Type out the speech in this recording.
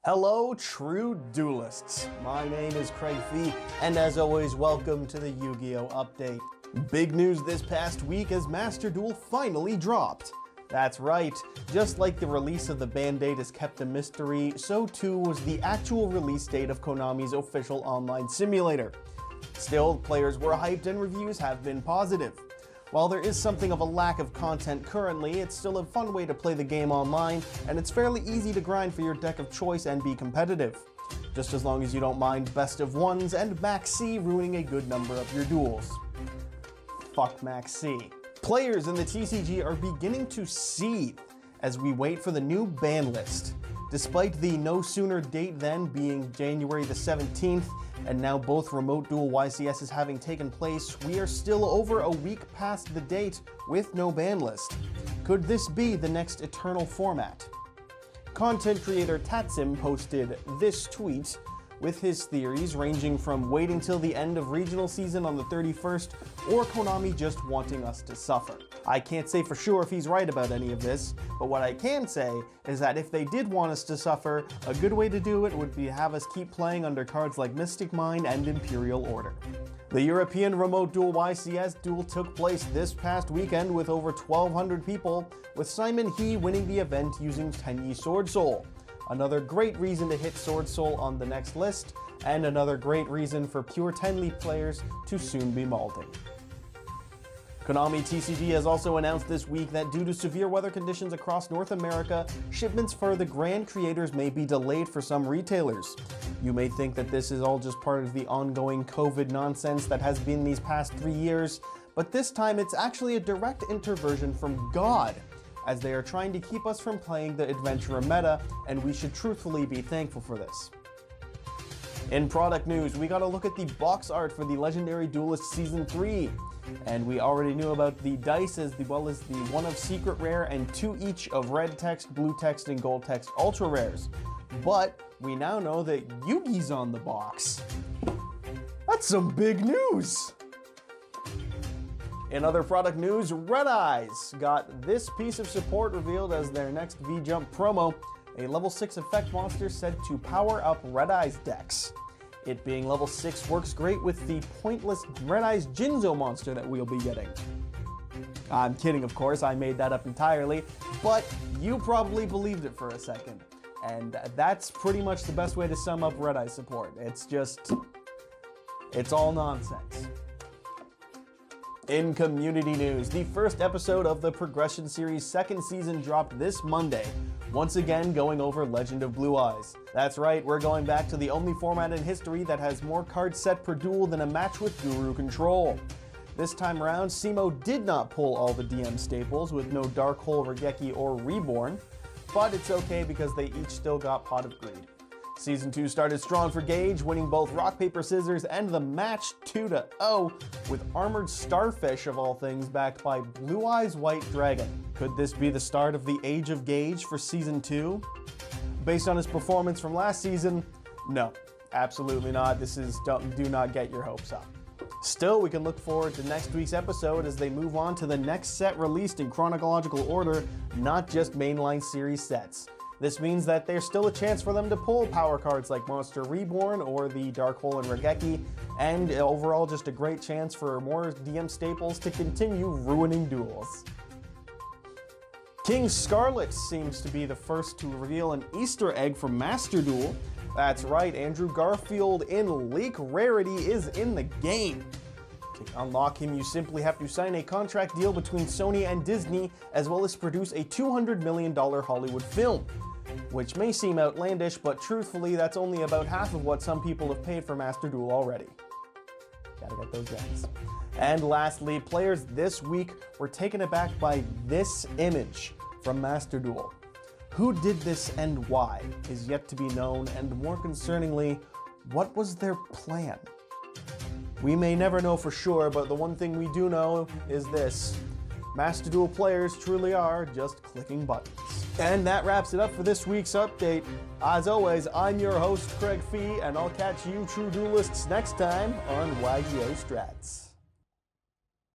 Hello, true duelists. My name is Craig Fee, and as always, welcome to the Yu-Gi-Oh! Update. Big news this past week as Master Duel finally dropped. That's right, just like the release of the band date is kept a mystery, so too was the actual release date of Konami's official online simulator. Still, players were hyped and reviews have been positive. While there is something of a lack of content currently, it's still a fun way to play the game online, and it's fairly easy to grind for your deck of choice and be competitive. Just as long as you don't mind best of ones and Max C ruining a good number of your duels. Fuck Max C. Players in the TCG are beginning to seethe as we wait for the new ban list. Despite the no sooner date then being January the 17th, and now both remote duel YCSs having taken place, we are still over a week past the date with no ban list. Could this be the next eternal format? Content creator Tatsim posted this tweet with his theories ranging from waiting till the end of regional season on the 31st or Konami just wanting us to suffer. I can't say for sure if he's right about any of this, but what I can say is that if they did want us to suffer, a good way to do it would be to have us keep playing under cards like Mystic Mine and Imperial Order. The European Remote Duel YCS Duel took place this past weekend with over 1,200 people, with Simon He winning the event using Tenyi Sword Soul. Another great reason to hit Sword Soul on the next list, and another great reason for pure Tenli players to soon be malding. Konami TCG has also announced this week that due to severe weather conditions across North America, shipments for the Grand Creators may be delayed for some retailers. You may think that this is all just part of the ongoing COVID nonsense that has been these past 3 years, but this time it's actually a direct interversion from God, as they are trying to keep us from playing the adventurer meta, and we should truthfully be thankful for this. In product news, we got a look at the box art for the Legendary Duelist Season 3. And we already knew about the dice as well as the 1 of Secret Rare and 2 each of Red Text, Blue Text, and Gold Text Ultra Rares. But we now know that Yugi's on the box. That's some big news! In other product news, Red Eyes got this piece of support revealed as their next V-Jump promo, a level 6 effect monster said to power up Red Eyes decks. It being level 6 works great with the pointless Red Eyes Jinzo monster that we'll be getting. I'm kidding, of course, I made that up entirely, but you probably believed it for a second. And that's pretty much the best way to sum up Red Eyes support. It's all nonsense. In community news, the first episode of the Progression Series 2nd season dropped this Monday, once again going over Legend of Blue Eyes. That's right, we're going back to the only format in history that has more cards set per duel than a match with Guru Control. This time around, Simo did not pull all the DM staples with no Dark Hole, Regeki, or Reborn, but it's okay because they each still got Pot of Greed. Season 2 started strong for Gage, winning both Rock, Paper, Scissors and the match 2-0 with Armored Starfish of all things backed by Blue Eyes White Dragon. Could this be the start of the Age of Gage for Season 2? Based on his performance from last season, no, absolutely not. This is do not get your hopes up. Still, we can look forward to next week's episode as they move on to the next set released in chronological order, not just mainline series sets. This means that there's still a chance for them to pull power cards like Monster Reborn or the Dark Hole and Regeki, and overall just a great chance for more DM staples to continue ruining duels. King Scarlet seems to be the first to reveal an Easter egg from Master Duel. That's right, Andrew Garfield in Leak Rarity is in the game. To unlock him, you simply have to sign a contract deal between Sony and Disney, as well as produce a $200 million Hollywood film. Which may seem outlandish, but truthfully, that's only about half of what some people have paid for Master Duel already. Gotta get those guys. And lastly, players this week were taken aback by this image from Master Duel. Who did this and why is yet to be known, and more concerningly, what was their plan? We may never know for sure, but the one thing we do know is this. Master Duel players truly are just clicking buttons. And that wraps it up for this week's update. As always, I'm your host, Craig Fee, and I'll catch you true duelists next time on YGO Strats.